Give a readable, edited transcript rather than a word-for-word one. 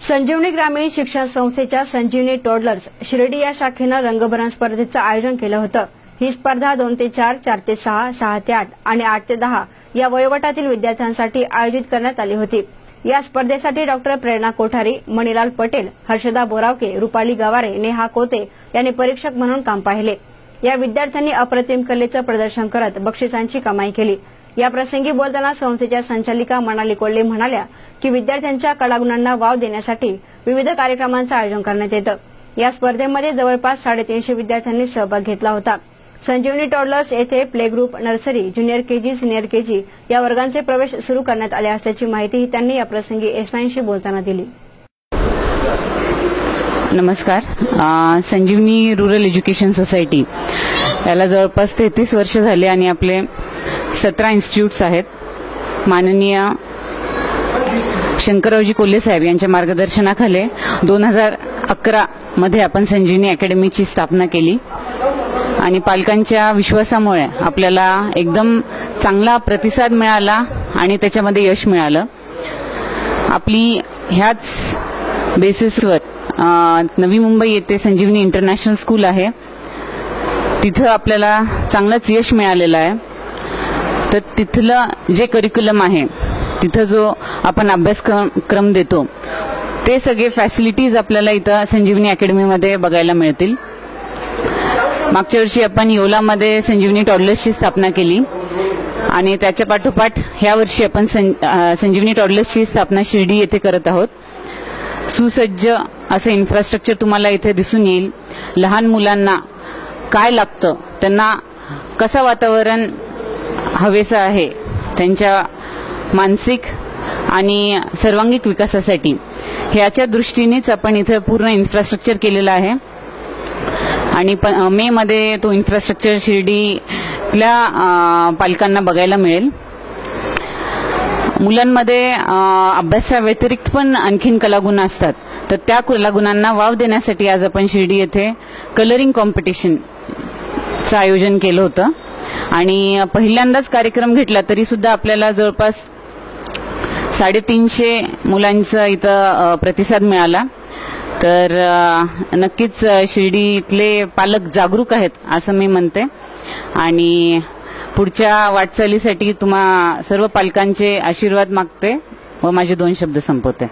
संजीवनी ग्रामीण शिक्षण संस्थेच्या संजीवनी टोडलर्स शिर्डी या शाखेनं रंगभरण स्पर्धेचं आयोजन केलं होतं। ही स्पर्धा 2 ते 4, 4 ते 6, 6 ते 8 आणि 8 ते 10 या वयोगटातील विद्यार्थ्यांसाठी आयोजित करण्यात आली होती। या स्पर्धेसाठी डॉक्टर प्रेरणा कोठारी, मणिलाल पटेल, हर्षदा बोरावके, रुपाली गवारे, नेहा कोते यांनी परीक्षक म्हणून काम पाहिले। या विद्यार्थ्यांनी अप्रतिम कलेचं प्रदर्शन करत बक्षिसांची कमाई केली। या प्रसंगी बोलताना संस्थेच्या संचालिका मनाली कोल्हे म्हणाल्या की विद्यार्थ्यांच्या कलागुणांना वाव देण्यासाठी विविध कार्यक्रमांचं आयोजन करण्यात येतं। या स्पर्धेमध्ये जवळपास 350 विद्यार्थ्यांनी सहभाग घेतला होता। संजीवनी टॉडलर्स येथे play group, nursery, junior KG, senior KG या वर्गांचे प्रवेश सुरू करण्यात आले असल्याची माहिती त्यांनी या प्रसंगी S9शी बोलताना दिली। नमस्कार। संजीवनी रूरल एज्युकेशन सोसायटी याला जवळपास 33 वर्ष झाले आणि आपले 17 इन्स्टिट्यूट्स आहेत। माननीय शंकररावजी कोल्हे साहेब यांच्या मार्गदर्शनाखाली 2011 मध्ये आपण संजीवनी अकॅडमीची स्थापना केली आणि पालकांच्या विश्वासामुळे आपल्याला एकदम चांगला प्रतिसाद मिळाला आणि त्याच्यामध्ये यश मिळालं। आपली ह्याच बेसिसवर नवी मुंबई येथे संजीवनी इंटरनॅशनल स्कूल आहे, तिथं आपल्याला चांगलंच यश मिळालेलं आहे। तर तिथलं जे करिक्युलम आहे, तिथं जो आपण अभ्यासक्रम देतो, ते सगळे फॅसिलिटीज आपल्याला इथं संजीवनी अकॅडमीमध्ये बघायला मिळतील। मागच्या वर्षी आपण येवलामध्ये संजीवनी टॉडलर्सची स्थापना केली आणि त्याच्या पाठोपाठ ह्या वर्षी आपण संजीवनी टॉडलर्सची स्थापना शिर्डी येथे करत आहोत। सुसज्ज असं इन्फ्रास्ट्रक्चर तुम्हाला इथे दिसून येईल। लहान मुलांना काय लागतं, त्यांना कसं वातावरण हवेचं आहे, त्यांच्या मानसिक आणि सर्वांगीण विकासासाठी ह्याच्या दृष्टीनेच आपण इथे पूर्ण इन्फ्रास्ट्रक्चर केलेलं आहे आणि मे मध्ये तो इन्फ्रास्ट्रक्चर शिर्डीतल्या पालकांना बघायला मिळेल। मुलांमध्ये अभ्यासाव्यतिरिक्त पण आणखीन कलागुण असतात, तर त्या कलागुणांना वाव देण्यासाठी आज आपण शिर्डी येथे कलरिंग कॉम्पिटिशनचं आयोजन केलं होतं आणि पहिल्यांदाच कार्यक्रम घेतला तरी सुद्धा आपल्याला जवळपास 350 मुलांचा इथं प्रतिसाद मिळाला। तर नक्कीच शिर्डीतले पालक जागरूक आहेत असं मी म्हणते आणि पुढच्या वाटचालीसाठी तुम्हा सर्व पालकांचे आशीर्वाद मागते व माझे 2 शब्द संपवते।